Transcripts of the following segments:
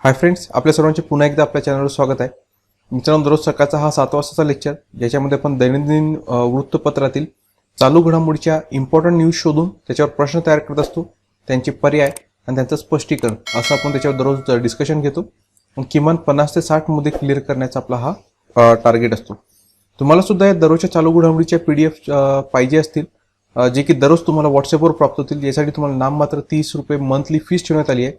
Hi friends, आपल्या सर्वांचे पुन्हा एकदा आपल्या चॅनलवर स्वागत आहे. मित्रांनो, दररोज सकाळचा हा 7 वाजताचा लेक्चर ज्याच्यामध्ये आपण दैनंदिन वृत्तपत्रातील चालू घडामोडीच्या इम्पॉर्टंट न्यूज शोधून त्याच्यावर प्रश्न तयार करत असतो, त्यांचे पर्याय आणि त्यांचं स्पष्टीकरण असं आपण त्याच्यावर दररोज डिस्कशन घेतो. किमान 50 ते 60 मुद्दे क्लिअर करण्याचा आपला हा टार्गेट असतो. तुम्हाला सुद्धा या दररोजच्या चालू घडामोडीच्या PDF पाहिजे असतील, जे की दररोज तुम्हाला व्हॉट्सअपवर प्राप्त होतील. यासाठी तुम्हाला नाममात्र 30 रुपये मंथली फीस ठेवण्यात आली आहे.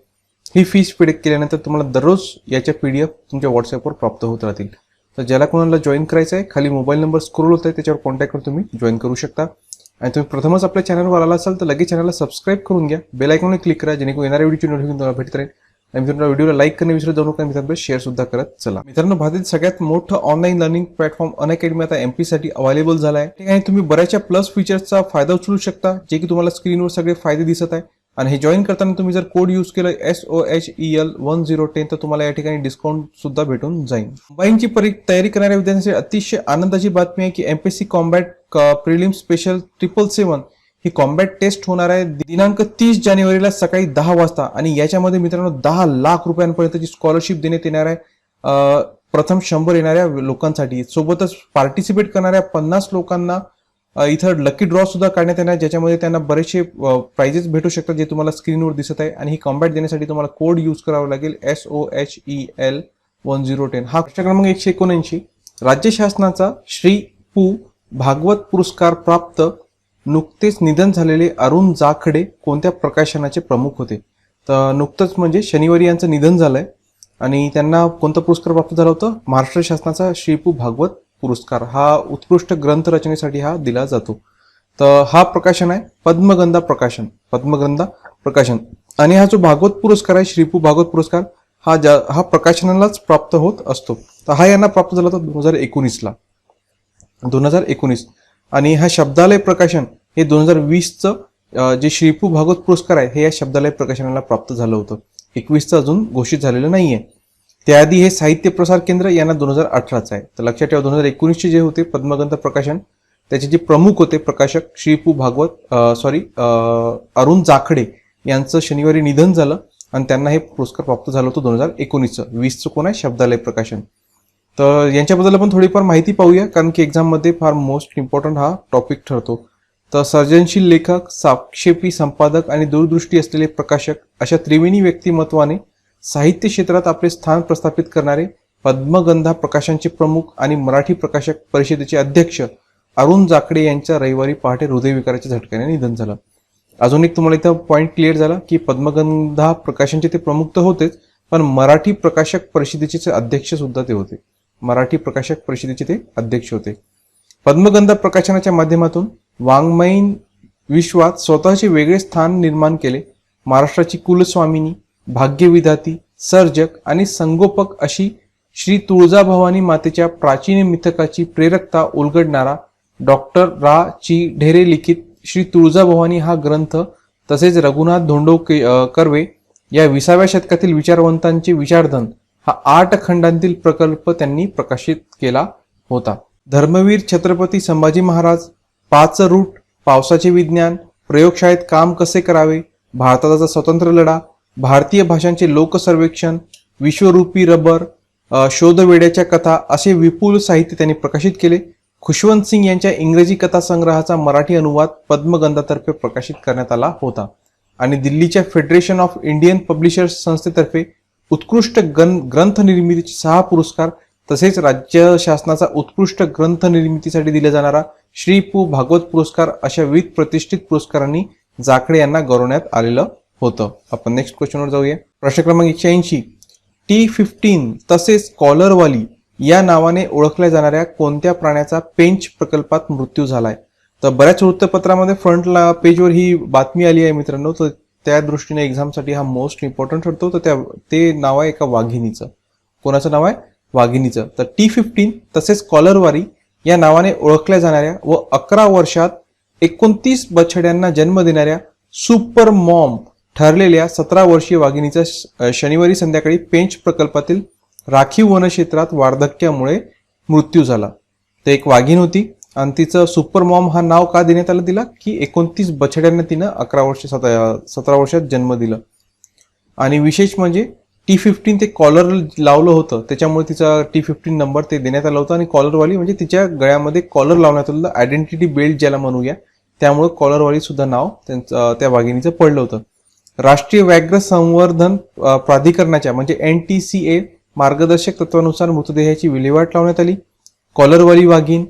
ही फीस पेड केल्यानंतर तुम्हाला दररोज याच्या PDF तुमच्या व्हॉट्सअपवर प्राप्त होत राहतील. तर ज्याला कोणाला जॉईन करायचं आहे, खाली मोबाईल नंबर स्क्रोल होत आहे, त्याच्यावर कॉन्टॅक्ट करून तुम्ही जॉईन करू शकता. आणि तुम्ही प्रथमच आपल्या चॅनलवर आला असाल तर लगेच चॅनलला सबस्क्राईब करून घ्या, बेल आयकॉनवर क्लिक करा, जेणेकरून येणाऱ्या व्हिडिओची नोटिफिकेशन तुम्हाला भेटत राहील. आणि मित्रांनो, व्हिडिओला लाईक करणे विसरू जाऊ नका, मित्रांनो शेअर सुद्धा करत चला. मित्रांनो, भारतातील सगळ्यात मोठं ऑनलाईन लर्निंग प्लॅटफॉर्म अनअकॅडमी आता MP साठी अवेलेबल झाला आहे. ठिकाणी तुम्ही बऱ्याचशा प्लस फीचर्सचा फायदा उचलू शकता, जे की तुम्हाला स्क्रीनवर सगळे फायदे दिसत आहे. आणि हे जॉईन करताना तुम्ही जर कोड यूज केलं SOHEL1010 तर तुम्हाला या ठिकाणी डिस्काउंट सुद्धा भेटून जाईल. कंबाईनची तयारी करणाऱ्या विद्यार्थ्यांसाठी अतिशय आनंदाची बातमी आहे की MPSC कॉम्बॅट प्रिलिम्स स्पेशल 777 ही कॉम्बॅट टेस्ट होणार आहे दिनांक 30 जानेवारीला सकाळी 10 वाजता. आणि याच्यामध्ये मित्रांनो 10 लाख रुपयांपर्यंतची स्कॉलरशिप देण्यात येणार आहे प्रथम 100 येणाऱ्या लोकांसाठी. सोबतच पार्टिसिपेट करणाऱ्या 50 लोकांना इथं लकी ड्रॉ सुद्धा काढण्यात येणार, ज्याच्यामध्ये त्यांना बरेचसे प्राइजेस भेटू शकतात, जे तुम्हाला स्क्रीनवर दिसत आहे. आणि ही कॉम्बॅट देण्यासाठी तुम्हाला कोड यूज करावा लागेल SOHEL1010. हा प्रश्न क्रमांक 179. राज्य शासनाचा श्री पु. भागवत पुरस्कार प्राप्त नुकतेच निधन झालेले अरुण जाखडे कोणत्या प्रकाशनाचे प्रमुख होते? तर नुकतंच म्हणजे शनिवारी यांचं निधन झालंय आणि त्यांना कोणता पुरस्कार प्राप्त झाला होता? महाराष्ट्र शासनाचा श्री पु. भागवत पुरस्कार. हा उत्कृष्ट ग्रंथ रचनेसाठी हा दिला जातो. तर हा प्रकाशन आहे पद्मगंधा प्रकाशन. पद्मगंधा प्रकाशन. आणि हा जो भागवत पुरस्कार आहे, श्री पु. भागवत पुरस्कार, हा प्रकाशनालाच प्राप्त होत असतो. तर हा यांना प्राप्त झाला होता 2019ला. 2019. आणि हा शब्दालय प्रकाशन हे 2020चं जे श्री पु. भागवत पुरस्कार आहे हे या शब्दालय प्रकाशनाला प्राप्त झालं होतं. 21चं अजून घोषित झालेलं नाहीये. त्याआधी हे साहित्य प्रसार केंद्र यांना 2018चं आहे. तर लक्षात ठेवा, 2019चे जे होते पद्मगंधा प्रकाशन, त्याचे जे प्रमुख होते प्रकाशक श्री पु. अरुण जाखडे यांचं शनिवारी निधन झालं आणि त्यांना हे पुरस्कार प्राप्त झालं होतं 2019चं. 20चं कोण आहे? शब्दालय प्रकाशन. तर यांच्याबद्दल आपण थोडीफार माहिती पाहूया, कारण की एक्झाममध्ये फार मोस्ट इम्पॉर्टंट हा टॉपिक ठरतो. तर सर्जनशील लेखक, साक्षेपी संपादक आणि दूरदृष्टी असलेले प्रकाशक अशा त्रिवेणी व्यक्तिमत्वाने साहित्य क्षेत्रात आपले स्थान प्रस्थापित करणारे पद्मगंधा प्रकाशनचे प्रमुख आणि मराठी प्रकाशक परिषदेचे अध्यक्ष अरुण जाखडे यांच्या रविवारी पहाटे हृदयविकाराच्या झटक्याने निधन झालं. अजून एक तुम्हाला इथं पॉईंट क्लिअर झाला की पद्मगंधा प्रकाशनचे ते प्रमुख तर होतेच, पण मराठी प्रकाशक परिषदेचे अध्यक्ष सुद्धा ते होते. मराठी प्रकाशक परिषदेचे ते अध्यक्ष होते. पद्मगंधा प्रकाशनाच्या माध्यमातून वाङ्मयीन विश्वात स्वतःचे वेगळे स्थान निर्माण केले. महाराष्ट्राची कुलस्वामिनी, भाग्यविधाती, सर्जक आणि संगोपक अशी श्री तुळजाभवानी मातेच्या प्राचीन मिथकाची प्रेरकता उलगडणारा डॉक्टर रा. चि. ढेरे लिखित श्री तुळजाभवानी हा ग्रंथ, तसेच रघुनाथ धोंडो कर्वे या 20व्या शतकातील विचारवंतांचे विचारधन हा 8 खंडांतील प्रकल्प त्यांनी प्रकाशित केला होता. धर्मवीर छत्रपती संभाजी महाराज, 5 रूट, पावसाचे विज्ञान, प्रयोगशाळेत काम कसे करावे, भारताचा स्वतंत्र लढा, भारतीय भाषांचे लोकसर्वेक्षण, विश्वरूपी रबर, शोधवेड्याच्या कथा असे विपुल साहित्य त्यांनी प्रकाशित केले. खुशवंत सिंग यांच्या इंग्रजी कथा संग्रहाचा मराठी अनुवाद पद्मगंधातर्फे प्रकाशित करण्यात आला होता. आणि दिल्लीच्या फेडरेशन ऑफ इंडियन पब्लिशर्स संस्थेतर्फे उत्कृष्ट ग्रंथ निर्मितीचे 6 पुरस्कार, तसेच राज्य शासनाचा उत्कृष्ट ग्रंथ निर्मितीसाठी दिला जाणारा श्री पु. भागवत पुरस्कार अशा विविध प्रतिष्ठित पुरस्कारांनी जाखडे यांना गौरवण्यात आलेलं होतं. आपण नेक्स्ट क्वेश्चनवर जाऊया. प्रश्न क्रमांक 180. T-15 तसेच कॉलरवाली या नावाने ओळखल्या जाणाऱ्या कोणत्या प्राण्याचा पेंच प्रकल्पात मृत्यू झालाय? तर बऱ्याच वृत्तपत्रामध्ये फ्रंटला पेजवर ही बातमी आली आहे मित्रांनो. तर त्या दृष्टीने एक्झामसाठी हा मोस्ट इम्पॉर्टंट ठरतो. तर ते नाव आहे एका वाघिणीचं. कोणाचं नाव आहे? वाघिणीचं. तर T-15 तसेच कॉलरवाली या नावाने ओळखल्या जाणाऱ्या व 11 वर्षात 29 बछड्यांना जन्म देणाऱ्या सुपर मॉम ठरलेल्या 17 वर्षीय वाघिणीचा शनिवारी संध्याकाळी पेंच प्रकल्पातील राखीव वनक्षेत्रात वार्धक्यामुळे मृत्यू झाला. तर एक वाघीण होती आणि तिचं सुपर मॉम हा नाव का देण्यात आलं तिला की 29 बछड्यांना तिनं 17 वर्षात जन्म दिला. आणि विशेष म्हणजे T-15 ते कॉलर लावलं होतं, त्याच्यामुळे तिचा T-15 नंबर ते देण्यात आला होता. आणि कॉलरवाली म्हणजे तिच्या गळ्यामध्ये कॉलर लावण्यात आलं, आयडेंटिटी बेल्ट ज्याला म्हणूया, त्यामुळे कॉलरवाली सुद्धा नाव त्या वाघिणीचं पडलं होतं. राष्ट्रीय व्याघ्र संवर्धन प्राधिकरणाच्या म्हणजे NTCA मार्गदर्शक तत्वानुसार मृतदेहाची विल्हेवाट लावण्यात आली. कॉलरवाली वाघीण,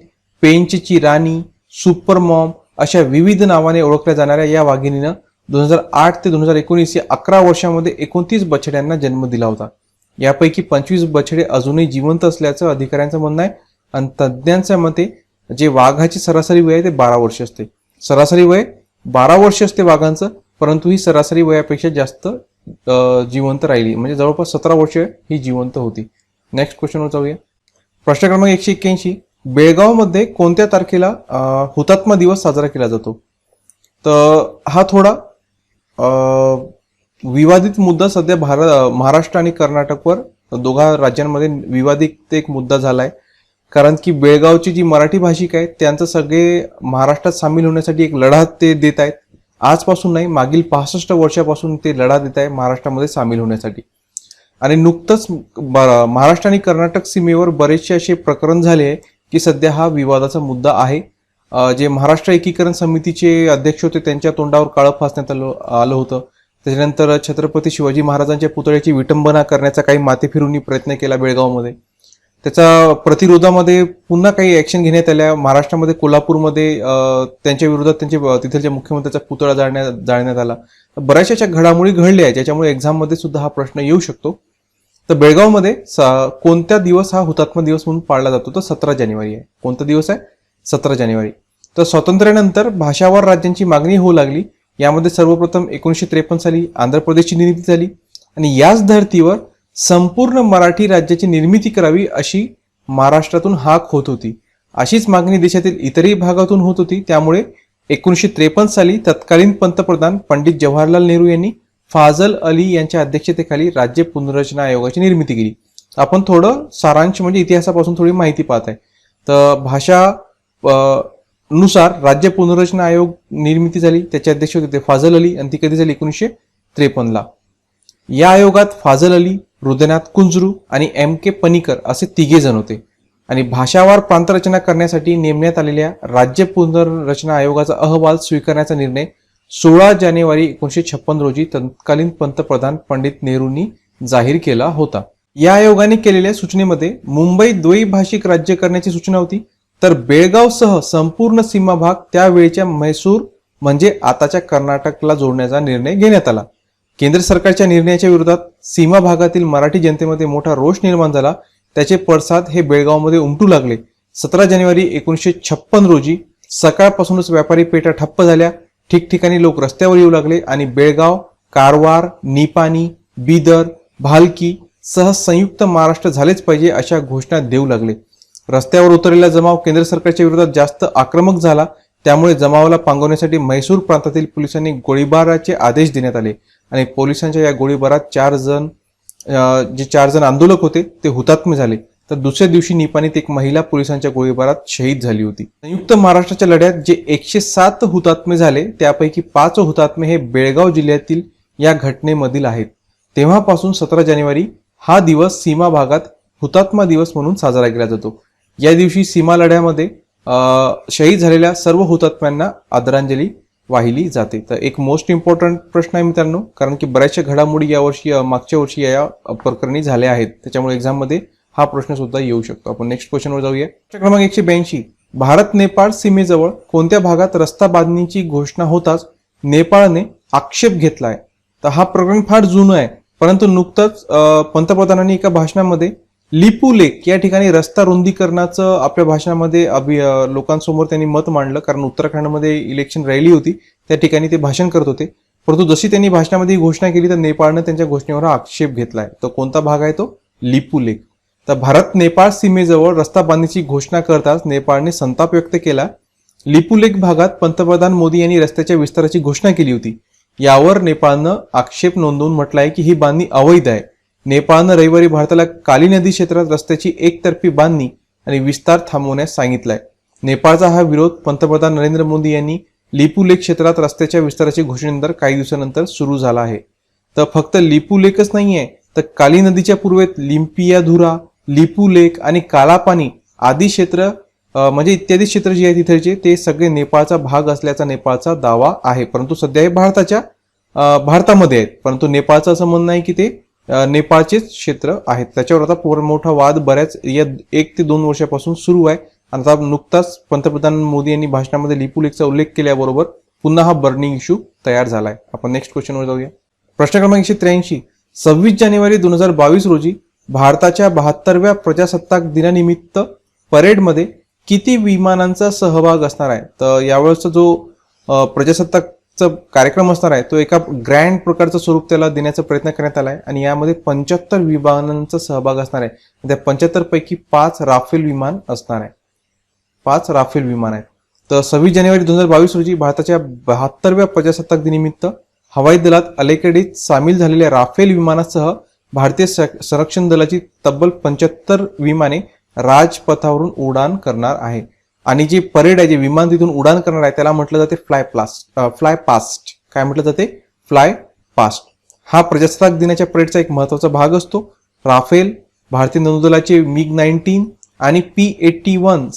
पेंचची राणी, सुपर मॉम अशा विविध नावाने ओळखल्या जाणाऱ्या या वाघिणीनं 2008 ते 2019 या 11 वर्षांमध्ये 29 बछड्यांना जन्म दिला होता. यापैकी 25 बछडे अजूनही जिवंत असल्याचं अधिकाऱ्यांचं म्हणणं आहे. आणि तज्ज्ञांच्या मते जे वाघाची सरासरी वय आहे ते 12 वर्ष असते. सरासरी वय 12 वर्ष असते वाघांचं, परंतु ही सरासरी वयापेक्षा जास्त जिवंत राहिली, म्हणजे जवळपास 17 वर्ष ही जिवंत होती. नेक्स्ट क्वेश्चनवर जाऊया. प्रश्न क्रमांक 181, बेळगावमध्ये कोणत्या तारखेला हुतात्मा दिवस साजरा केला जातो? तर हा थोडा विवादित मुद्दा सध्या महाराष्ट्र आणि कर्नाटकवर दोघा राज्यांमध्ये विवादित एक मुद्दा झालाय. कारण की बेळगावची जी मराठी भाषिक आहेत त्यांचं सगळे महाराष्ट्रात सामील होण्यासाठी एक लढा ते देत आहेत. आजपासून नाही, मागील 65 वर्षापासून ते लढा देत आहे महाराष्ट्रामध्ये सामील होण्यासाठी. आणि नुकतंच महाराष्ट्र आणि कर्नाटक सीमेवर बरेचसे असे प्रकरण झाले आहे की सध्या हा विवादाचा मुद्दा आहे. जे महाराष्ट्र एकीकरण समितीचे अध्यक्ष होते त्यांच्या तोंडावर काळं फासण्यात आलं होतं. त्याच्यानंतर छत्रपती शिवाजी महाराजांच्या पुतळ्याची विटंबना करण्याचा काही माथेफिरूंनी प्रयत्न केला बेळगावमध्ये. त्याचा प्रतिरोधामध्ये पुन्हा काही ऍक्शन घेण्यात आल्या. महाराष्ट्रामध्ये कोल्हापूरमध्ये त्यांच्या विरोधात तिथल्या मुख्यमंत्र्याचा पुतळा जाळण्यात आला. बऱ्याचशा अशा घडामोडी घडल्या आहेत ज्याच्यामुळे एक्झाममध्ये सुद्धा हा प्रश्न येऊ शकतो. तर बेळगावमध्ये कोणत्या दिवस हा हुतात्मा दिवस म्हणून पाळला जातो? तर 17 जानेवारी आहे. कोणता दिवस आहे? 17 जानेवारी. तर स्वातंत्र्यानंतर भाषावार राज्यांची मागणी होऊ लागली. यामध्ये सर्वप्रथम 1953 साली आंध्र प्रदेशची निर्मिती झाली आणि याच धर्तीवर संपूर्ण मराठी राज्याची निर्मिती करावी अशी महाराष्ट्रातून हाक होत होती. अशीच मागणी देशातील इतरही भागातून होत होती. त्यामुळे 1953 साली तत्कालीन पंतप्रधान पंडित जवाहरलाल नेहरू यांनी फाजल अली यांच्या अध्यक्षतेखाली राज्य पुनर्रचना आयोगाची निर्मिती केली. आपण थोडं सारांश म्हणजे इतिहासापासून थोडी माहिती पाहत आहे. तर भाषा नुसार राज्य पुनर्रचना आयोग निर्मिती झाली. त्याचे अध्यक्ष होते ते फाजल अली आणि ती कधी झाली? 1953 ला. या आयोगात फाजल अली, हृदयनाथ कुंजरू आणि M.K. पनिकर असे 3 जण होते. आणि भाषावार प्रांतरचना करण्यासाठी नेमण्यात आलेल्या राज्य पुनर्रचना आयोगाचा अहवाल स्वीकारण्याचा निर्णय 16 जानेवारी 1956 रोजी तत्कालीन पंतप्रधान पंडित नेहरूंनी जाहीर केला होता. या आयोगाने केलेल्या सूचनेमध्ये मुंबई द्वैभाषिक राज्य करण्याची सूचना होती. तर बेळगावसह संपूर्ण सीमा भाग त्यावेळेच्या म्हैसूर म्हणजे आताच्या कर्नाटकला जोडण्याचा निर्णय घेण्यात आला. केंद्र सरकारच्या निर्णयाच्या विरोधात सीमा भागातील मराठी जनतेमध्ये मोठा रोष निर्माण झाला. त्याचे पडसाद हे बेळगावमध्ये उमटू लागले. 17 जानेवारी 1956 रोजी सकाळपासूनच व्यापारी पेठा ठप्प झाल्या. ठिकठिकाणी लोक रस्त्यावर येऊ लागले आणि बेळगाव, कारवार, निपाणी, बिदर, भालकी सह संयुक्त महाराष्ट्र झालेच पाहिजे अशा घोषणा देऊ लागले. रस्त्यावर उतरलेला जमाव केंद्र सरकारच्या विरोधात जास्त आक्रमक झाला. त्यामुळे जमावाला पांगवण्यासाठी म्हैसूर प्रांतातील पोलिसांनी गोळीबाराचे आदेश देण्यात आले आणि पोलिसांच्या या गोळीबारात 4 जण आंदोलक होते ते हुतात्मे झाले. तर दुसऱ्या दिवशी निपाणीत एक महिला पोलिसांच्या गोळीबारात शहीद झाली होती. संयुक्त महाराष्ट्राच्या लढ्यात जे 107 हुतात्मे झाले त्यापैकी 5 हुतात्मे हे बेळगाव जिल्ह्यातील या घटनेमधील आहेत. तेव्हापासून 17 जानेवारी हा दिवस सीमा भागात हुतात्मा दिवस म्हणून साजरा केला जातो. या दिवशी सीमा लढ्यामध्ये शहीद झालेल्या सर्व हुतात्म्यांना आदरांजली वाहिली जाते. तर एक मोस्ट इम्पॉर्टंट प्रश्न आहे मित्रांनो, कारण की बऱ्याचशा घडामोडी यावर्षी मागच्या वर्षी या प्रकरणी झाल्या आहेत. त्याच्यामुळे एक्झाममध्ये हा प्रश्न सुद्धा येऊ शकतो. आपण नेक्स्ट क्वेश्चनवर जाऊया. प्रश्न क्रमांक 182, भारत नेपाळ सीमेजवळ कोणत्या भागात रस्ता बांधणीची घोषणा होताच नेपाळने आक्षेप घेतलाय? तर हा प्रकरण फार जुनं आहे, परंतु नुकतंच पंतप्रधानांनी एका भाषणामध्ये लिपू लेक या ठिकाणी रस्ता रुंदीकरणाचं आपल्या भाषणामध्ये लोकांसमोर त्यांनी मत मांडलं. कारण उत्तराखंडमध्ये इलेक्शन रॅली होती, त्या ठिकाणी ते भाषण करत होते. परंतु जशी त्यांनी भाषणामध्ये ही घोषणा केली तर नेपाळनं त्यांच्या घोषणेवर आक्षेप घेतलाय. तर कोणता भाग आहे तो? लिपू लेक. तर भारत नेपाळ सीमेजवळ रस्ता बांधणीची घोषणा करताच नेपाळने संताप व्यक्त केला. लिपू लेक भागात पंतप्रधान मोदी यांनी रस्त्याच्या विस्ताराची घोषणा केली होती. यावर नेपाळनं आक्षेप नोंदवून म्हटलंय की ही बांधणी अवैध आहे. नेपाळनं रविवारी भारताला काली नदी क्षेत्रात रस्त्याची एकतर्फी बांधणी आणि विस्तार थांबवण्यास सांगितलाय. नेपाळचा हा विरोध पंतप्रधान नरेंद्र मोदी यांनी लिपू लेक क्षेत्रात रस्त्याच्या विस्ताराची घोषणेनंतर काही दिवसानंतर सुरू झाला आहे. तर फक्त लिपू लेकच नाहीये, तर काली नदीच्या पूर्वेत लिम्पियाधुरा, लिपू लेक आणि कालापानी आदी क्षेत्र म्हणजे इत्यादी क्षेत्र जे आहे तिथेचे ते सगळे नेपाळचा भाग असल्याचा नेपाळचा दावा आहे. परंतु सध्या हे भारतामध्ये आहेत, परंतु नेपाळचं असं म्हणणं आहे की ते नेपाळचेच क्षेत्र आहेत. त्याच्यावर आता मोठा वाद बऱ्याच या 1 ते 2 वर्षापासून सुरू आहे. आणि आता नुकताच पंतप्रधान मोदी यांनी भाषणामध्ये लिपू लेकचा उल्लेख केल्याबरोबर पुन्हा हा बर्निंग इश्यू तयार झालाय. आपण नेक्स्ट क्वेश्चनवर जाऊया. प्रश्न क्रमांक 183. 26 जानेवारी 2022 रोजी भारताच्या 72व्या प्रजासत्ताक दिनानिमित्त परेडमध्ये किती विमानांचा सहभाग असणार आहे? तर यावेळेसचा जो प्रजासत्ताकचा कार्यक्रम असणार आहे तो एका ग्रँड प्रकारचं स्वरूप त्याला देण्याचा प्रयत्न करण्यात आला आहे आणि यामध्ये 75 विमानांचा सहभाग असणार आहे. त्या 75 पैकी 5 राफेल विमान असणार आहे. 5 राफेल विमान आहेत. तर 26 जानेवारी 2022 रोजी भारताच्या 72व्या प्रजासत्ताक दिनानिमित्त हवाई दलात अलीकडेच सामील झालेल्या राफेल विमानासह भारतीय संरक्षण दलाची तब्बल 75 विमाने राजपथावरून उड्डाण करणार आहे. आणि जे परेड आहे, जे विमान तिथून उड्डाण करणार आहे त्याला म्हटलं जाते फ्लाय पास्ट. काय म्हटलं जाते? Fly past. हा प्रजासत्ताक दिनाच्या परेडचा एक महत्वाचा भाग असतो. राफेल, भारतीय नौदलाचे MiG-19 आणि P-81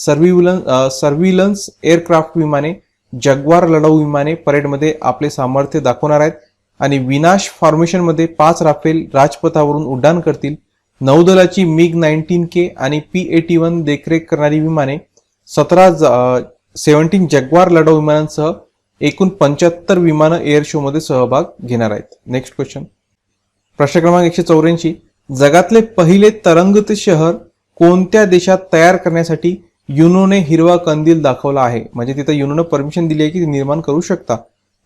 सर्व्हिलन्स एअरक्राफ्ट विमाने, जग्वार लढाऊ विमाने परेडमध्ये आपले सामर्थ्य दाखवणार आहेत. आणि विनाश फॉर्मेशनमध्ये 5 राफेल राजपथावरून उड्डाण करतील. नौदलाची MiG-19K आणि P-81 देखरेख करणारी विमाने 17 जग्वार लढाऊ विमानांसह एकूण 75 विमानं एअर शो मध्ये सहभाग घेणार आहेत. Next question. प्रश्न क्रमांक 184. जगातले पहिले तरंगत शहर कोणत्या देशात तयार करण्यासाठी युनोने हिरवा कंदील दाखवला आहे? म्हणजे तिथं युनोने परमिशन दिली आहे की निर्माण करू शकता.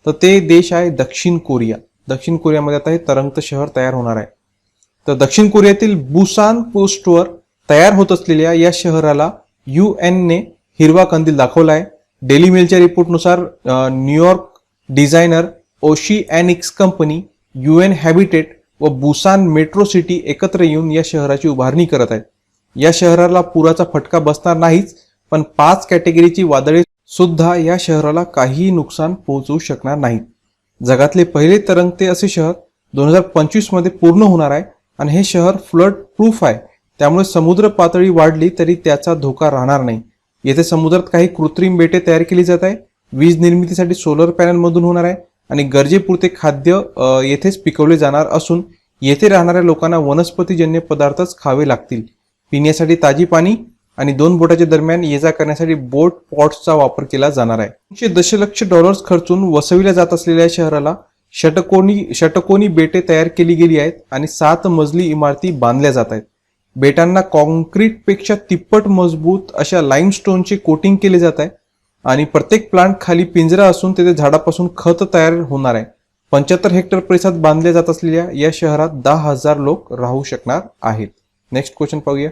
तर ते देश आहे दक्षिण कोरिया. दक्षिण कोरियामध्ये आता हे तरंगत शहर तयार होणार आहे. तर दक्षिण कोरियातील बुसान पोस्टवर तयार होत असलेल्या या शहराला UN ने हिरवा कंदील दाखवला आहे. डेली मेलच्या रिपोर्टनुसार New York designer Oceanix company, UN Habitat व बुसान मेट्रो सिटी एकत्र येऊन या शहराची उभारणी करत आहेत. या शहराला पुराचा फटका बसणार नाहीच, पण 5 कॅटेगरीची वादळे सुद्धा या शहराला काहीही नुकसान पोहोचवू शकणार नाहीत. जगातले पहिले तरंगते असे शहर 2025 मध्ये पूर्ण होणार आहे आणि हे शहर फ्लड प्रूफ आहे. त्यामुळे समुद्र पातळी वाढली तरी त्याचा धोका राहणार नाही. येथे समुद्रात काही कृत्रिम बेटे तयार केली जात आहे. वीज निर्मितीसाठी सोलर पॅनल मधून होणार आहे आणि गरजेपुरते खाद्य येथेच पिकवले जाणार असून येथे राहणाऱ्या लोकांना वनस्पतीजन्य पदार्थच खावे लागतील. पिण्यासाठी ताजी पाणी आणि 2 बोटाच्या दरम्यान ये जा करण्यासाठी बोट पॉट्सचा वापर केला जाणार आहे. $100 दशलक्ष खर्चून वसविल्या जात असलेल्या शहराला षटकोनी बेटे तयार केली गेली आहेत आणि 7 मजली इमारती बांधल्या जात आहेत. बेटांना कॉन्क्रीटपेक्षा तिप्पट मजबूत अशा लाईमस्टोनचे कोटिंग केले जात आहे आणि प्रत्येक प्लांट खाली पिंजरा असून तेथे झाडापासून खत तयार होणार आहे. 75 हेक्टर परिसरात बांधल्या जात असलेल्या या शहरात 10,000 लोक राहू शकणार आहेत. नेक्स्ट क्वेश्चन पाहूया.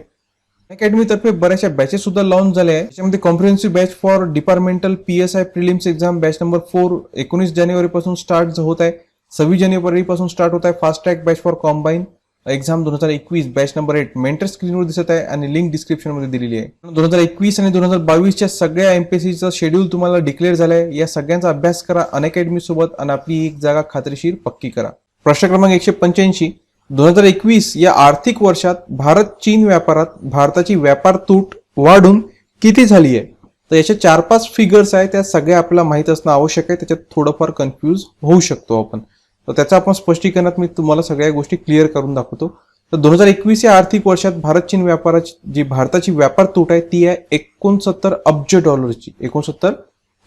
अकॅडमी तर्फे बऱ्याचशा बॅचेस सुद्धा लॉन्च झाल्या आहे. त्याच्यामध्ये comprehensive batch for departmental PSI prelims exam batch number 4 19 जानेवारी पासून स्टार्ट होत आहे. 26 जानेवारी पासून स्टार्ट होत आहे. Fast track batch for combine exam 2021 batch number 8 mentor स्क्रीनवर दिसत आहे आणि लिंक डिस्क्रिप्शन मध्ये दिलेली आहे. 2021 आणि 2022च्या सगळ्या MPSCचं शेड्यूल तुम्हाला डिक्लेअर झालंय. या सगळ्यांचा अभ्यास करा अनअकॅडमी सोबत आणि आपली एक जागा खात्रीशीर पक्की करा. प्रश्न क्रमांक 185. 2021 या आर्थिक वर्षात भारत चीन व्यापारात भारताची व्यापार तूट वाढून किती झाली आहे? तर याच्या 4-5 फिगर्स आहेत, त्या सगळ्या आपल्याला माहित असणं आवश्यक आहे. त्याच्यात थोडंफार कन्फ्यूज होऊ शकतो आपण. तर त्याचं आपण स्पष्टीकरणात मी तुम्हाला सगळ्या गोष्टी क्लिअर करून दाखवतो. तर 2021 या आर्थिक वर्षात भारत चीन व्यापाराची जी भारताची व्यापार तूट आहे ती आहे 69 अब्ज डॉलरची. 69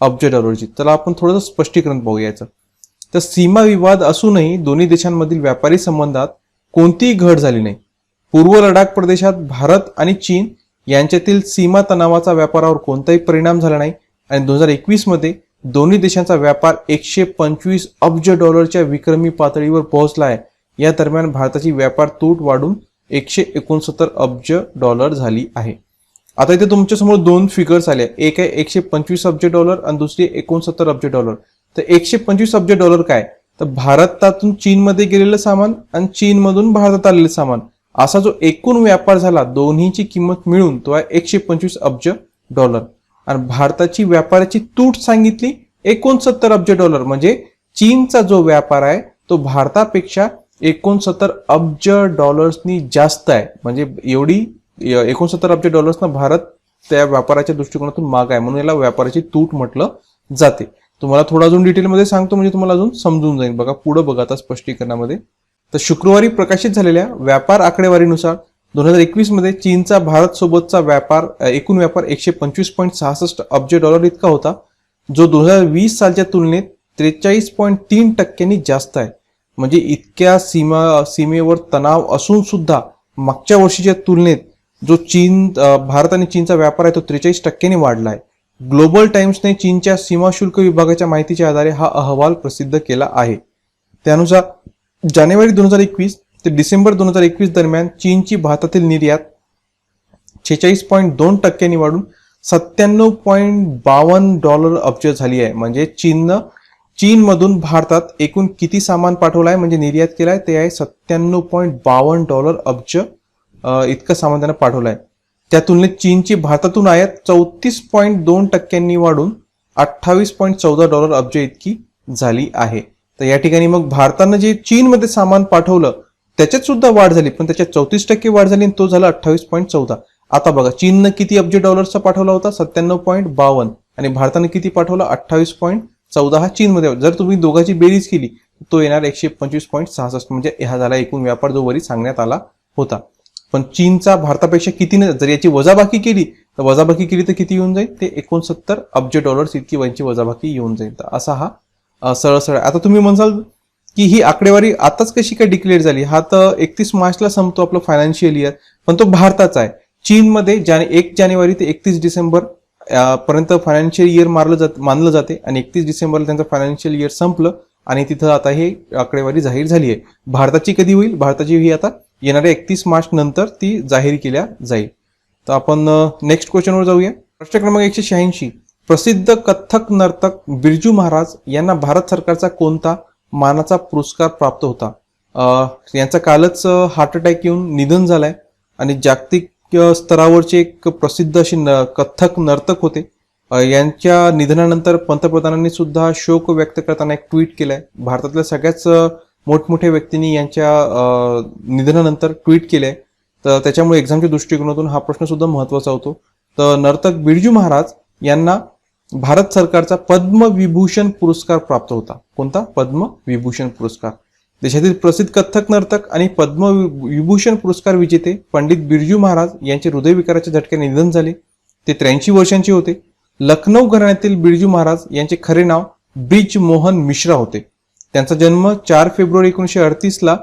अब्ज डॉलरची. चला आपण थोडंसं स्पष्टीकरण पाहूया याचं. तर सीमा विवाद असूनही दोन्ही देशांमधील व्यापारी संबंधात कोणतीही घट झाली नाही. पूर्व लडाख प्रदेशात भारत आणि चीन यांच्यातील सीमा तणावाचा व्यापारावर कोणताही परिणाम झाला नाही आणि 2021 मध्ये दोन्ही देशांचा व्यापार 125 अब्ज डॉलरच्या विक्रमी पातळीवर पोहोचला आहे. या दरम्यान भारताची व्यापार तूट वाढून 169 अब्ज डॉलर झाली आहे. आता इथे तुमच्या समोर 2 फिगर्स आले. एक आहे 125 अब्ज डॉलर आणि दुसरी 69 अब्ज डॉलर. तर 125 अब्ज डॉलर काय? तर भारतातून चीनमध्ये गेलेलं सामान आणि चीनमधून भारतात आलेलं सामान असा जो एकूण व्यापार झाला दोन्हीची किंमत मिळून तो आहे 125 अब्ज डॉलर. आणि भारताची व्यापाराची तूट सांगितली 69 अब्ज डॉलर. म्हणजे चीनचा जो व्यापार आहे तो भारतापेक्षा 69 अब्ज डॉलर्सनी जास्त आहे. म्हणजे एवढी 69 अब्ज डॉलर्सना भारत त्या व्यापाराच्या दृष्टिकोनातून माग आहे, म्हणून याला व्यापाराची तूट म्हटलं जाते. तुम्हाला थोडा अजून डिटेलमध्ये सांगतो म्हणजे तुम्हाला अजून समजून जाईल. बघा पुढे बघा आता स्पष्टीकरणामध्ये. तर शुक्रवारी प्रकाशित झालेल्या व्यापार आकडेवारीनुसार 2021 मध्ये चीनचा भारत सोबतचा एकूण व्यापार 125.66 अब्ज डॉलर इतका होता, जो 2020 सालच्या तुलनेत 43.3% जास्त आहे. म्हणजे इतक्या सीमेवर तणाव असून सुद्धा मागच्या वर्षीच्या तुलनेत जो भारत आणि चीनचा व्यापार आहे तो 43% वाढला आहे. ग्लोबल टाइम्सने चीनच्या सीमा शुल्क विभागाच्या माहितीच्या आधारे हा अहवाल प्रसिद्ध केला आहे. त्यानुसार जानेवारी 2021 ते डिसेंबर 2021 दरम्यान चीनची भारतातील निर्यात 46.2% वाढून $97.52 अब्ज झाली आहे. म्हणजे चीनमधून भारतात एकूण किती सामान पाठवलं आहे म्हणजे निर्यात केलं आहे ते आहे $97.52 अब्ज इतकं सामान त्यानं पाठवलं आहे. त्या तुलनेत चीनची भारतातून आयात 34.2% वाढून $28.14 अब्ज इतकी झाली आहे. तर या ठिकाणी मग भारतानं जे चीनमध्ये सामान पाठवलं त्याच्यात सुद्धा वाढ झाली, पण त्याच्यात 34% वाढ झाली आणि तो झाला 28.14. आता बघा चीननं किती अब्ज डॉलर्सचा पाठवला होता 97.52 आणि भारतानं किती पाठवला 28.14 हा चीनमध्ये. जर तुम्ही दोघांची बेरीज केली तो येणार 125.66. म्हणजे हा झाला एकूण व्यापार जो वरी सांगण्यात आला होता. पण चीनचा भारतापेक्षा कितीने जर याची वजाबाकी केली तर किती येऊन जाईल ते 69 अब्ज डॉलर्स इतकी यांची वजाबाकी येऊन जाईल. तर असा हा सरळ. आता तुम्ही म्हणाल की ही आकडेवारी आताच कशी काय डिक्लेअर झाली, हा तर 31 मार्चला संपतो आपलं फायनान्शियल इयर, पण तो भारताचा आहे. चीनमध्ये 1 जानेवारी ते 31 डिसेंबर पर्यंत फायनान्शियल इयर मानलं जाते आणि 31 डिसेंबरला त्यांचं फायनान्शियल इयर संपलं आणि तिथं आता हे आकडेवारी जाहीर झाली आहे. भारताची कधी होईल, भारताची ही आता येणाऱ्या 31 मार्च नंतर ती जाहीर केल्या जाईल. तर आपण नेक्स्ट क्वेश्चनवर जाऊया. प्रश्न क्रमांक 186. प्रसिद्ध कथ्थक नर्तक बिरजू महाराज यांना भारत सरकारचा कोणता मानाचा पुरस्कार प्राप्त होता? यांचा कालच हार्ट अटॅक येऊन निधन झालंय आणि जागतिक स्तरावरचे एक प्रसिद्ध असे कथ्थक नर्तक होते. यांच्या निधनानंतर पंतप्रधानांनी सुद्धा शोक व्यक्त करताना एक ट्विट केलाय. भारतातल्या सगळ्याच मोठमोठ्या व्यक्तींनी यांच्या निधनानंतर ट्विट केलंय. तर त्याच्यामुळे एक्झामच्या दृष्टिकोनातून हा प्रश्न सुद्धा महत्वाचा होतो. तर नर्तक बिरजू महाराज यांना भारत सरकारचा पद्मविभूषण पुरस्कार प्राप्त होता. कोणता? पद्मविभूषण पुरस्कार. देशातील प्रसिद्ध कथ्थक नर्तक आणि पद्मविभूषण पुरस्कार विजेते पंडित बिरजू महाराज यांचे हृदयविकाराच्या झटक्याने निधन झाले. ते 83 वर्षांचे होते. लखनौ घराण्यातील बिरजू महाराज यांचे खरे नाव ब्रिज मोहन मिश्रा होते. त्यांचा जन्म 4 फेब्रुवारी 1938 ला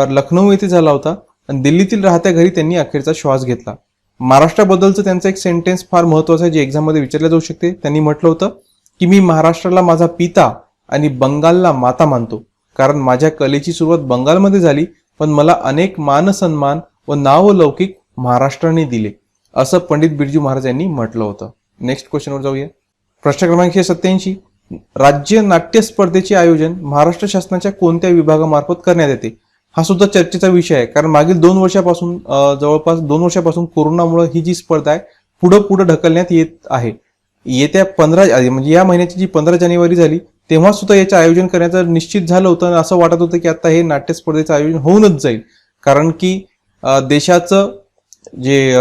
लखनौ येथे झाला होता आणि दिल्लीतील राहत्या घरी त्यांनी अखेरचा श्वास घेतला. महाराष्ट्राबद्दलचं त्यांचं एक सेंटेन्स फार महत्वाचं आहे जे एक्झाममध्ये विचारलं जाऊ शकते. त्यांनी म्हटलं होतं की मी महाराष्ट्राला माझा पिता आणि बंगालला माता मानतो, कारण माझ्या कलेची सुरुवात बंगालमध्ये झाली, पण मला अनेक मान सन्मान व नावलौकिक महाराष्ट्राने दिले, असं पंडित बिरजू महाराज यांनी म्हटलं होतं. नेक्स्ट क्वेश्चनवर जाऊया. प्रश्न क्रमांक 187. राज्य नाट्य स्पर्धेचे आयोजन महाराष्ट्र शासनाच्या कोणत्या विभागामार्फत करण्यात येते? हा सुद्धा चर्चेचा विषय आहे, कारण मागील 2 वर्षापासून जवळपास 2 वर्षापासून कोरोनामुळे ही जी स्पर्धा आहे पुढे ढकलण्यात येत आहे. येत्या 15 म्हणजे या महिन्याची जी 15 जानेवारी झाली तेव्हा सुद्धा याचे आयोजन करण्याचं निश्चित झालं होतं. असं वाटत होतं की आता हे नाट्य स्पर्धेचं आयोजन होऊनच जाईल, कारण की देशाचं जे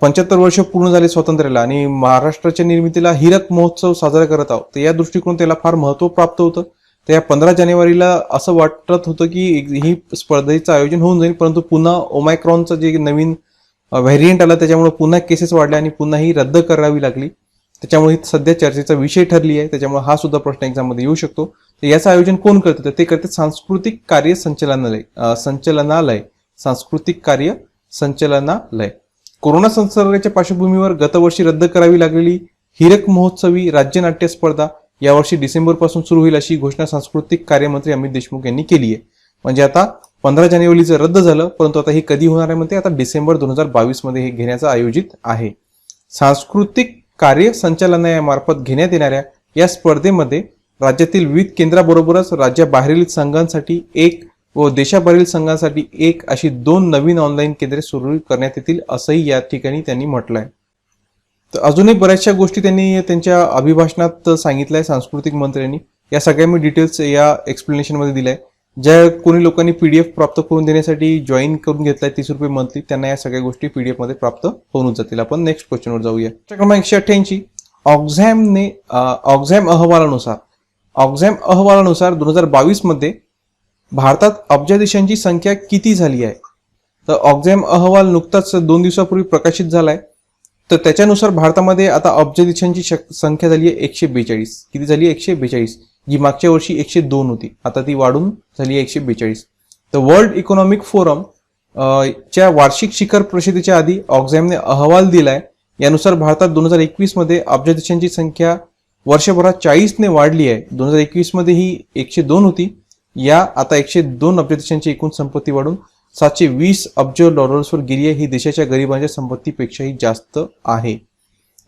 75 वर्ष पूर्ण झाले स्वातंत्र्याला आणि महाराष्ट्राच्या निर्मितीला हीरक महोत्सव साजरा करत आहोत, तर या दृष्टिकोन त्याला फार महत्व प्राप्त होतं. तर या 15 जानेवारीला असं वाटत होतं की ही स्पर्धेचं आयोजन होऊन जाईल, परंतु पुन्हा ओमायक्रॉनचं जे नवीन व्हेरियंट आला त्याच्यामुळे पुन्हा केसेस वाढल्या आणि पुन्हा ही रद्द करावी लागली. त्याच्यामुळे सध्या चर्चेचा विषय ठरली आहे. त्याच्यामुळे हा सुद्धा प्रश्न एक्झाममध्ये येऊ शकतो. तर याचं आयोजन कोण करतं? तर ते करते सांस्कृतिक कार्य संचालनालय. कोरोना संसर्गाच्या पार्श्वभूमीवर गतवर्षी रद्द करावी लागलेली हीरक महोत्सवी राज्य नाट्य स्पर्धा यावर्षी डिसेंबर पासून सुरू होईल अशी घोषणा सांस्कृतिक कार्यमंत्री अमित देशमुख यांनी केली आहे. म्हणजे आता 15 जानेवारीचं रद्द झालं, परंतु आता हे कधी होणार आहे म्हणते, आता डिसेंबर 2022 मध्ये हे घेण्याचं आयोजित आहे. सांस्कृतिक कार्य संचालनालयामार्फत घेण्यात येणाऱ्या या स्पर्धेमध्ये राज्यातील विविध केंद्राबरोबरच राज्याबाहेरील संघांसाठी एक व देशाबाहेरील संघांसाठी एक अशी 2 नवीन ऑनलाईन केंद्रे सुरू करण्यात येतील, असंही या ठिकाणी त्यांनी म्हटलंय. तर अजूनही बऱ्याचशा गोष्टी त्यांनी त्यांच्या अभिभाषणात सांगितलंय सांस्कृतिक मंत्र्यांनी. या सगळ्या मी डिटेल्स या एक्सप्लेनेशन मध्ये दिलाय. ज्या कोणी लोकांनी पीडीएफ प्राप्त करून देण्यासाठी जॉईन करून घेतलाय 30 रुपये मंथली, त्यांना या सगळ्या गोष्टी पीडीएफ मध्ये प्राप्त होऊन जातील. आपण नेक्स्ट क्वेश्चनवर जाऊया. क्रमांक 188, ऑक्झॅम अहवालानुसार 2022 मध्ये भारतात अब्जाधीशांची संख्या किती झाली आहे? तर ऑक्झॅम अहवाल नुकताच 2 दिवसापूर्वी प्रकाशित झालाय. तर त्याच्यानुसार भारतामध्ये आता अब्जाधीशांची संख्या झाली आहे 142. किती झाली आहे? 142, जी मागच्या वर्षी 102 होती, आता ती वाढून झाली आहे 142. तर वर्ल्ड इकॉनॉमिक फोरम च्या वार्षिक शिखर परिषदेच्या आधी ऑक्झॅमने अहवाल दिलाय. यानुसार भारतात 2021 मध्ये अब्जाधीशांची संख्या वर्षभरात 40 ने वाढली आहे. 2021 मध्ये ही 102 होती, या आता 102 अब्जाधीशांची एकूण संपत्ती वाढून 720 अब्ज डॉलर्सवर गेली आहे. ही देशाच्या गरिबांच्या संपत्तीपेक्षाही जास्त आहे.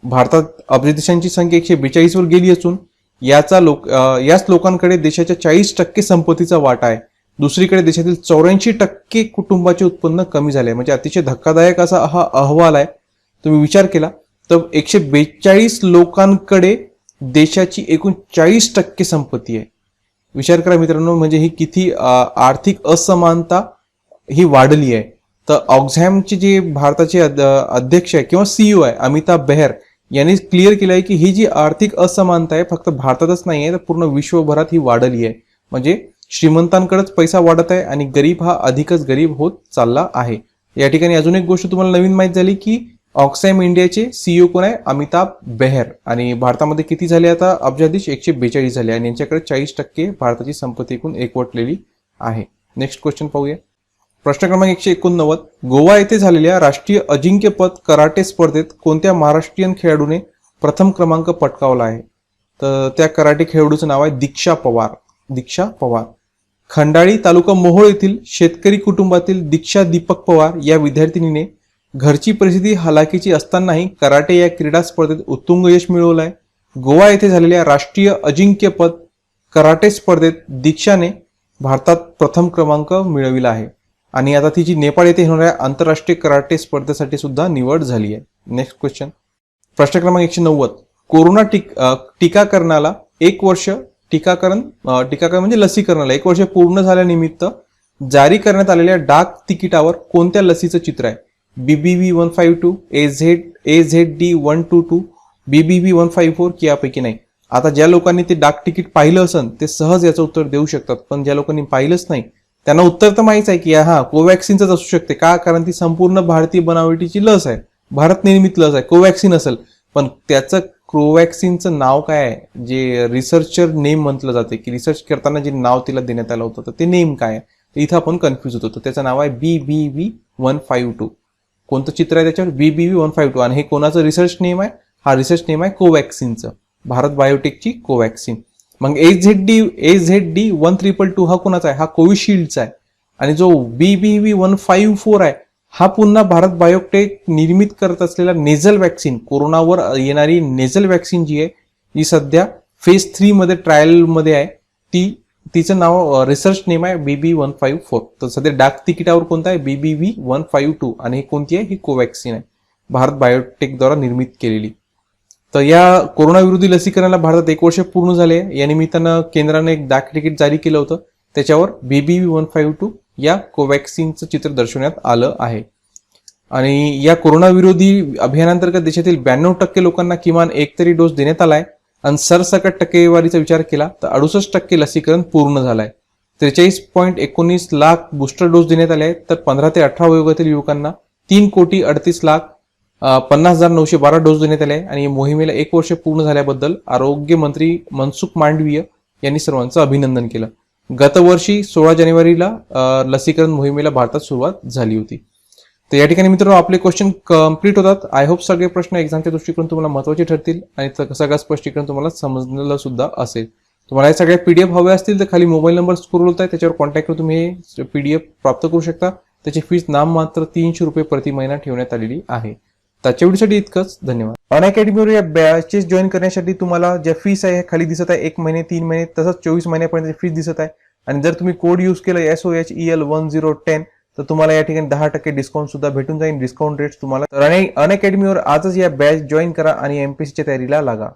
भारतात अब्जाधीशांची संख्या 142 वर गेली असून याच लोकांकडे देशाच्या 40% संपत्तीचा वाटा आहे. दुसरीकडे देशातील 84% कुटुंबाचे उत्पन्न कमी झाले. म्हणजे अतिशय धक्कादायक असा हा अहवाल आहे. तुम्ही विचार केला तर 142 लोकांकडे देशाची एकूण 40% संपत्ती आहे. विचार करा मित्रांनो, म्हणजे ही किती आर्थिक असमानता ही वाढली आहे. तर ऑक्झॅमचे जे भारताचे अध्यक्ष आहे किंवा सीईओ आहे अमिताभ बेहर यांनी क्लिअर केलं आहे की ही जी आर्थिक असमानता आहे फक्त भारतातच नाही आहे, तर पूर्ण विश्वभरात ही वाढली आहे. म्हणजे श्रीमंतांकडेच पैसा वाढत आहे आणि गरीब हा अधिकच गरीब होत चालला आहे. या ठिकाणी अजून एक गोष्ट तुम्हाला नवीन माहित झाली की ऑक्झॅम इंडियाचे सीईओ कोण आहे? अमिताभ बेहर. आणि भारतामध्ये किती झाले आता अब्जाधीश? 142 झाले आणि यांच्याकडे 40% भारताची संपत्ती एकूण एकवटलेली आहे. नेक्स्ट क्वेश्चन पाहूया. प्रश्न क्रमांक 189, गोवा येथे झालेल्या राष्ट्रीय अजिंक्यपद कराटे स्पर्धेत कोणत्या महाराष्ट्रीयन खेळाडूने प्रथम क्रमांक पटकावला आहे? तर त्या कराटे खेळाडूचं नाव आहे दीक्षा पवार. खंडाळी तालुका मोहोळ येथील शेतकरी कुटुंबातील दीक्षा दीपक पवार या विद्यार्थिनीने घरची परिस्थिती हलाखीची असतानाही कराटे या क्रीडा स्पर्धेत उत्तुंग यश मिळवलं आहे. गोवा येथे झालेल्या राष्ट्रीय अजिंक्यपद कराटे स्पर्धेत दीक्षाने भारतात प्रथम क्रमांक मिळविला आहे आणि आता तिची नेपाळ येथे होणाऱ्या आंतरराष्ट्रीय कराटे स्पर्धेसाठी सुद्धा निवड झाली आहे. Next question. प्रश्न क्रमांक 190, कोरोना टीकाकरणाला 1 वर्ष टीकाकरण म्हणजे लसीकरणाला 1 वर्ष पूर्ण झाल्यानिमित्त जारी करण्यात आलेल्या डाक तिकिटावर कोणत्या लसीचं चित्र आहे? BBV 152, AZD 122, BBV 154 की यापैकी नाही? आता ज्या लोकांनी ते डाक तिकीट पाहिलं असेल ते सहज याचं उत्तर देऊ शकतात, पण ज्या लोकांनी पाहिलंच नाही त्यांना उत्तर तर माहित आहे की हा कोवॅक्सिनच असू शकते. का? कारण ती संपूर्ण भारतीय बनावटीची लस आहे, भारत निर्मित लस आहे, कोवॅक्सिन असेल. पण त्याचं कोवॅक्सिनचं नाव काय आहे? जे रिसर्चर नेम म्हटलं जाते की रिसर्च करताना जे नाव तिला देण्यात आलं होतं तर ते नेम काय आहे? इथं आपण कन्फ्युज होतो. त्याचं नाव आहे BBV 152. कोणतं चित्र आहे त्याच्यावर? BBV 152. आणि हे कोणाचं रिसर्च नेम आहे? हा रिसर्च नेम आहे कोवॅक्सिनचं, भारत बायोटेकची कोवॅक्सिन. मग AZD 122 हा कोणाचा आहे? हा कोविशिल्डचा आहे. आणि जो BBV 154 आहे हा पुन्हा भारत बायोटेक निर्मित करत असलेला नेझल वॅक्सिन, कोरोनावर येणारी नेझल वॅक्सिन जी आहे जी सध्या फेज 3 मध्ये ट्रायल मध्ये आहे, तिचं नाव रिसर्च नेम आहे BBV 154. तर सध्या डाक तिकिटावर कोणता आहे? BBV 152. आणि ही कोणती आहे? ही कोवॅक्सिन आहे, भारत बायोटेक द्वारा निर्मित केलेली. तर या कोरोना विरोधी लसीकरणाला भारतात 1 वर्ष पूर्ण झाले. या निमित्तानं केंद्राने एक डाक तिकीट जारी केलं होतं, त्याच्यावर BBV 152 या कोवॅक्सिनचं चित्र दर्शवण्यात आलं आहे. आणि या कोरोना विरोधी अभियानांतर्गत देशातील 92% लोकांना किमान एक तरी डोस देण्यात आलाय आणि सरसकट टक्केवारीचा विचार केला तर 68% लसीकरण पूर्ण झालंय. 43.19 लाख बूस्टर डोस देण्यात आले आहेत. तर 15 ते 18 वयोगटातील युवकांना 3,38,50,912 डोस देण्यात आले आहे. आणि या मोहिमेला 1 वर्ष पूर्ण झाल्याबद्दल आरोग्य मंत्री मनसुख मांडवीय यांनी सर्वांचं अभिनंदन केलं. गत वर्षी 16 जानेवारीला लसीकरण मोहिमेला भारतात सुरुवात झाली होती. तर या ठिकाणी मित्रांनो आपले क्वेश्चन कम्प्लीट होतात. आय होप सगळे प्रश्न एक्झामच्या दृष्टिकोन तुम्हाला महत्त्वाचे ठरतील आणि सगळं स्पष्टीकरण तुम्हाला समजलं सुद्धा असेल. तुम्हाला हे सगळे PDF हवे असतील तर खाली मोबाईल नंबर स्क्रोल होत आहे, त्याच्यावर कॉन्टॅक्ट करून तुम्ही हे PDF प्राप्त करू शकता. त्याची फीस नाममात्र 300 रुपये प्रति महिना ठेवण्यात आलेली आहे. त्याच्या व्हिडिओसाठी इतकंच. धन्यवाद. अनअकॅडमीवर या बॅचेस जॉईन करण्यासाठी तुम्हाला ज्या फीस आहे खाली दिसत आहे, 1 महिने, 3 महिने, तसंच 24 महिन्यापर्यंत फीस दिसत आहे. आणि जर तुम्ही कोड यूज केलं SOHEL1010 तर तुम्हाला या ठिकाणी 10% डिस्काउंट सुद्धा भेटून जाईल. डिस्काउंट रेट्स तुम्हाला. तर अनअकॅडमीवर आजच या बॅच जॉईन करा आणि MPSCच्या तयारीला लागा.